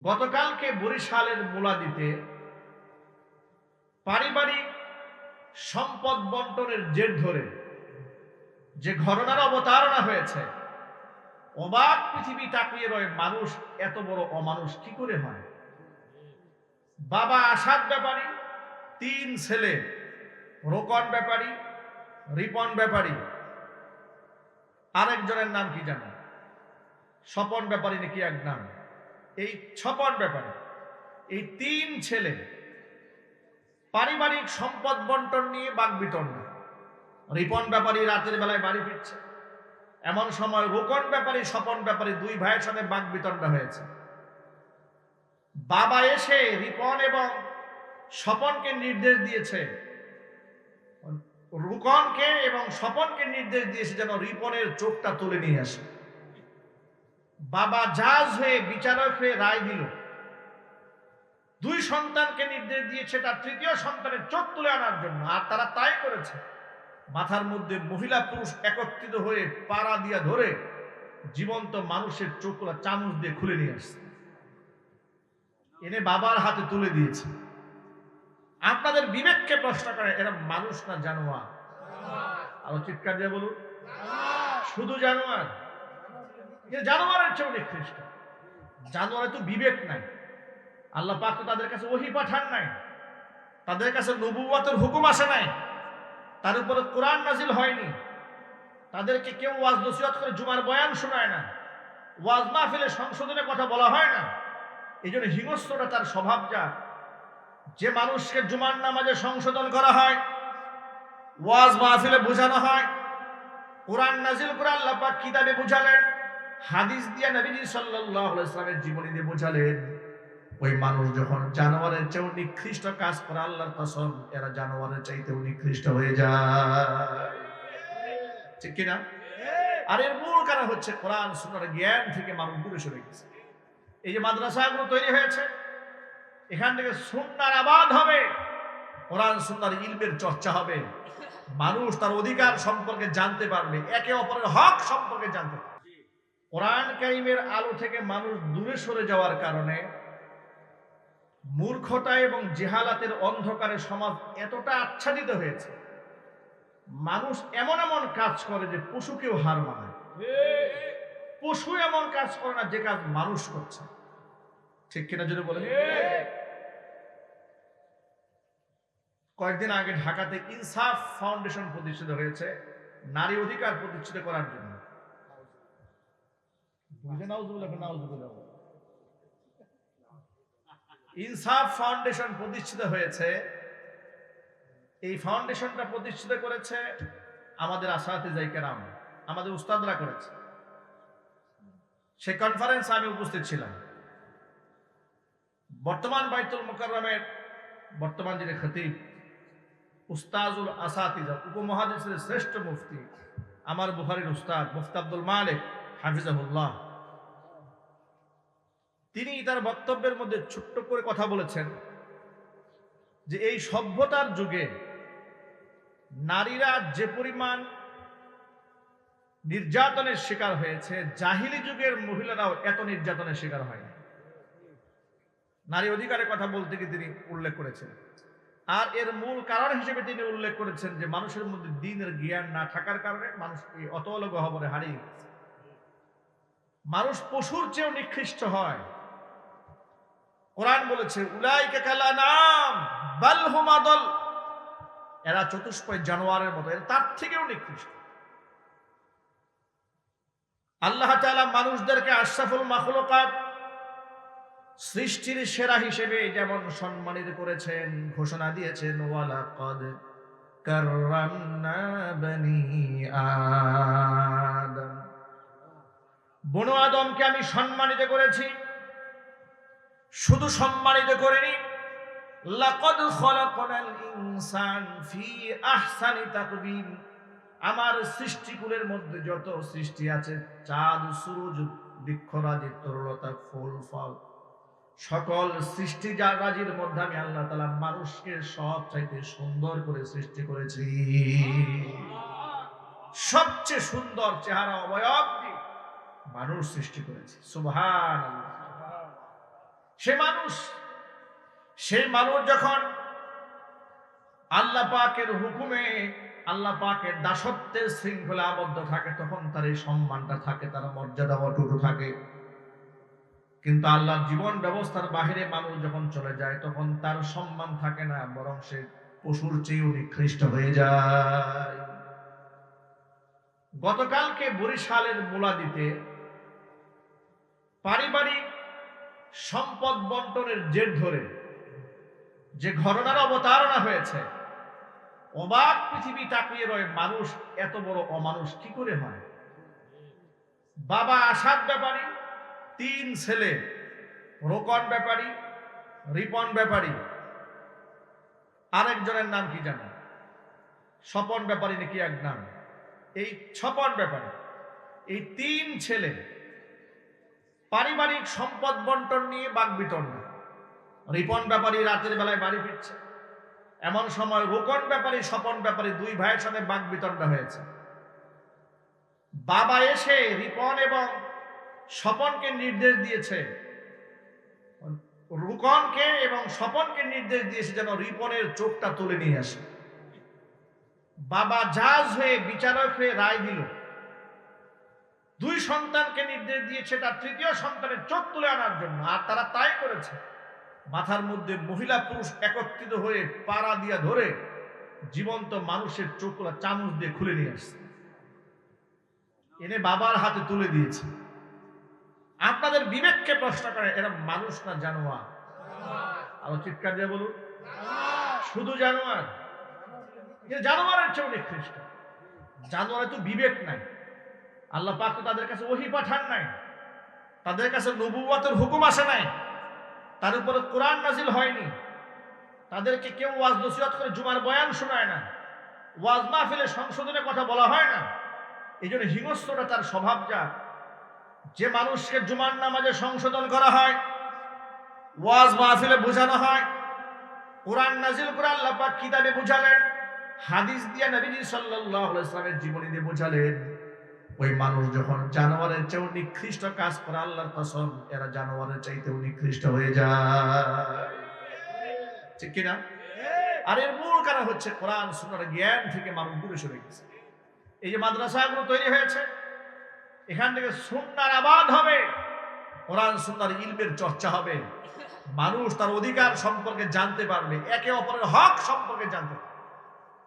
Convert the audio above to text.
গতকালকে বরিশালের মুলাদিতে পারিবারিক সম্পদ বন্টনের জের ধরে যে ঘটনার অবতারণা হয়েছে, অবাক পৃথিবী তাকিয়ে রয়ে মানুষ এত বড় অমানুষ কি করে হয়। বাবা আসাদ ব্যাপারী, 3 ছেলে, রোকন ব্যাপারী, রিপন ব্যাপারী, আরেকজনের নাম কি জানো, স্বপন ব্যাপারী নাকি এক নাম, এই স্বপন ব্যাপারী, এই 3 ছেলে পারিবারিক সম্পদ বন্টন নিয়ে বাকবিতণ্ড। রিপন ব্যাপারী রাতের বেলায় বাড়ি ফিরছে, এমন সময় রোকন ব্যাপারী, স্বপন ব্যাপারী 2 ভাইয়ের সাথে বাকবিতণ্ড হয়েছে। বাবা এসে রিপন এবং স্বপনকে নির্দেশ দিয়েছে, রোকনকে এবং স্বপনকে নির্দেশ দিয়েছে যেন রিপনের চোখটা তুলে নিয়ে আসে। বাবা জাজ হয়ে বিচারক হয়ে রায় দিল। 2 সন্তানকে নির্দেশ দিয়েছে তার 3য় সন্তানের চোখ তুলে আনার জন্য, আর তারা তাই করেছে। মাথার মধ্যে মহিলা পুরুষ একত্রিত হয়ে পাড়া দিয়া ধরে জীবন্ত মানুষের চোখগুলা চামচ দিয়ে খুলে নিয়ে আসছে, এনে বাবার হাতে তুলে দিয়েছে। আপনাদের বিবেককে প্রশ্ন করে, এরা মানুষ না জানোয়ার? আরো চিৎকার দিয়ে বলুন, শুধু জানোয়ার? জানোয়ারের চেয়েও নিকৃষ্ট। জানোয়ারের তো বিবেক নাই, আল্লাহ পাক তো তাদের কাছে ওহী পাঠান নাই, তাদের কাছে নবুয়তের হুকুম আসে নাই, তার উপরে কোরআন নাজিল হয়নি, তাদেরকে কেউ ওয়াজ নসিহত করে জুমার বয়ান শোনায় না, ওয়াজ মাহফিলে সংশোধনের কথা বলা হয় না। এই জন্য হিংস্রতা তার স্বভাবজাত। যে মানুষকে জুমার নামাজে সংশোধন করা হয়, ওয়াজ মাহফিলে বোঝানো হয়, কোরআন নাজিল করে আল্লাহ পাক কিতাবে বোঝালেন, হাদিস দিয়ে নবীজি সাল্লাল্লাহু আলাইহি ওয়াসাল্লামের জীবনী দিয়ে বোঝালেন, ওই মানুষ যখন জানোয়ারের চেয়েও নিকৃষ্ট কাজ করে, আল্লাহর কসম এরা জানোয়ারের চাইতেও নিকৃষ্ট হয়ে যায়। ঠিক কিনা? আর এর মূল কারণ হচ্ছে কোরআন সুন্নাহর জ্ঞান থেকে মানুষ দূরে সরে গেছে। এই যে মাদ্রাসাগুলো তৈরি হয়েছে, এখান থেকে সুন্নাহর আবাদ হবে, কোরআন সুন্নাহর ইলমের চর্চা হবে, মানুষ তার অধিকার সম্পর্কে জানতে পারবে, একে অপরের হক সম্পর্কে জানতে পারবে। কোরআন কারীমের আলো থেকে মানুষ দূরে সরে যাওয়ার কারণে মূর্খতা এবং জেহালাতের অন্ধকারে সমাজ এতটা আচ্ছাদিত হয়েছে, মানুষ এমন এমন কাজ করে যে পশুকেও হার মানায়। পশু এমন কাজ করে না যে কাজ মানুষ করছে। ঠিক কিনা যদি বলেন? কয়েকদিন আগে ঢাকাতে ইনসাফ ফাউন্ডেশন প্রতিষ্ঠিত হয়েছে নারী অধিকার প্রতিষ্ঠিত করার জন্য। ইনসাফ ফাউন্ডেশন প্রতিষ্ঠিত হয়েছে। এই ফাউন্ডেশনটা প্রতিষ্ঠিত করেছে আমাদের আসাতিজা কেরাম, আমাদের উস্তাদরা করেছে। সেই কনফারেন্সে আমি উপস্থিত ছিলাম। বর্তমান বাইতুল মুকাররমের বর্তমান যিনি খতিব, উস্তাজুল আসাতিজা, উপমহাদেশের শ্রেষ্ঠ মুফতি, আমার বুখারীর উস্তাদ মুফতি আব্দুল মালিক হাফিজাহুল্লাহ, তিনি তার বক্তব্যের মধ্যে ছোট্ট করে কথা বলেছেন যে এই সভ্যতার যুগে নারীরা যে পরিমাণ নির্যাতনের শিকার হয়েছে, জাহিলি যুগের মহিলারাও এত নির্যাতনের শিকার হয়নি। নারী অধিকারের কথা বলতে গিয়ে তিনি উল্লেখ করেছেন। আর এর মূল কারণ হিসেবে তিনি উল্লেখ করেছেন যে মানুষের মধ্যে দ্বীনের জ্ঞান না থাকার কারণে মানুষ এই অতল গহ্বরে হারিয়ে গেছে। মানুষ পশুর চেয়েও নিকৃষ্ট হয়। কোরআন বলেছে, উলাইকা কাল আনআম বাল হুম আদল, এরা চতুষ্পয় জানোয়ারের মতো, এরা তার থেকেও নিকৃষ্ট। আল্লাহ তাআলা মানুষদেরকে আশরাফুল মাখলুকাত, সৃষ্টির সেরা হিসেবে যেমন সম্মানিত করেছেন, ঘোষণা দিয়েছেন, ওয়ালাকাদ কাররামনা বনি আদম, বনু আদমকে আমি সম্মানিত করেছি। শুধু সম্মানিত করিনি, লাকাদ খলাকনাল ইনসান ফি আহসানি তাকবীম, আমার সৃষ্টিকুলের মধ্যে যত সৃষ্টি আছে, চাঁদ সূরজ বৃক্ষরাজি তরুলতা ফুল ফল, সকল সৃষ্টি রাজির মধ্যে আমি আল্লাহ তাআলা মানুষকে সব চাইতে সুন্দর করে সৃষ্টি করেছি। সবচেয়ে সুন্দর চেহারা অবয়ব মানুষ সৃষ্টি করেছে। সুবহানাল্লাহ। সেই মানুষ যখন আল্লাহ পাকের হুকুমে, আল্লাহ পাকের দাসত্বের শৃঙ্খলা আবদ্ধ থাকে, তখন তার এই সম্মানটা থাকে, তার মর্যাদা অটুট থাকে। কিন্তু আল্লাহর জীবন ব্যবস্থার বাহিরে মানুষ যখন চলে যায়, তখন তার সম্মান থাকে না, বরং সে পশুর চেয়েও নিকৃষ্ট হয়ে যায়। গতকালকে বরিশালের মুলাদিতে পারিবারিক সম্পদ বন্টনের জের ধরে যে ঘটনার অবতারণা হয়েছে, অবাক পৃথিবী তাকিয়ে রয়ে, মানুষ এত বড় অমানুষ কি করে হয়? বাবা আসাদ ব্যাপারী, 3 ছেলে, রোকন ব্যাপারী, রিপন ব্যাপারী, আরেকজনের নাম কি জানো, স্বপন ব্যাপারী নাকি এক নাম, এই স্বপন ব্যাপারী, এই 3 ছেলে পারিবারিক সম্পদ বন্টন নিয়ে বাকবিতণ্ডা। রিপন ব্যাপারী রাতের বেলায় বাড়ি ফিরছে, এমন সময় রোকন ব্যাপারী, স্বপন ব্যাপারী 2 ভাইয়ের সাথে বাকবিতণ্ডা হয়েছে। বাবা এসে রিপন এবং স্বপনকে নির্দেশ দিয়েছে, রোকনকে এবং স্বপনকে নির্দেশ দিয়েছে যেন রিপনের চোখটা তুলে নিয়ে আসে। বাবা জাজ হয়ে, বিচারক হয়ে রায় দিল। 2 সন্তানকে নির্দেশ দিয়েছে তার 3য় সন্তানের চোখ তুলে আনার জন্য, আর তারা তাই করেছে। মাথার মধ্যে মহিলা পুরুষ একত্রিত হয়ে পাড়া দিয়া ধরে জীবন্ত মানুষের চোখগুলা চামচ দিয়ে খুলে নিয়ে আসছে, এনে বাবার হাতে তুলে দিয়েছে। আপনাদের বিবেককে প্রশ্ন করে, এরা মানুষ না জানোয়ার? আরো চিৎকার দিয়ে বলুন, শুধু জানোয়ার? জানোয়ারের চেয়েও নিকৃষ্ট। জানোয়ারে তো বিবেক নাই, আল্লাহ পাক তো তাদের কাছে ওহী পাঠান নাই, তাদের কাছে নবুয়তের হুকুম আসে নাই, তার উপরে কোরআন নাজিল হয়নি, তাদেরকে কেউ ওয়াজ নসিহত করে জুমার বয়ান শোনায় না, ওয়াজ মাহফিলে সংশোধনের কথা বলা হয় না। এই জন্য হিংস্রতা তার স্বভাবজাত। যে মানুষকে জুমার নামাজে সংশোধন করা হয়, ওয়াজ মাহফিলে বোঝানো হয়, কোরআন নাজিল করে আল্লাহ পাক কিতাবে বুঝালেন, হাদিস দিয়ে নবীজি সাল্লাল্লাহু আলাইহি ওয়াসাল্লামের জীবনী দিয়ে বুঝালেন, ওই মানুষ যখন জানোয়ারের চেয়েও নিকৃষ্ট কাজ করে, আল্লাহর কসম এরা জানোয়ারের চাইতেও নিকৃষ্ট হয়ে যায়। ঠিক কিনা? আর এর মূল কারণ হচ্ছে কোরআন সুন্নাহর জ্ঞান থেকে মানুষ দূরে সরে গেছে। এই যে মাদ্রাসাগুলো তৈরি হয়েছে, এখান থেকে সুন্নাহর আবাদ হবে, কোরআন সুন্নাহর ইলমের চর্চা হবে, মানুষ তার অধিকার সম্পর্কে জানতে পারবে, একে অপরের হক সম্পর্কে জানতে পারবে।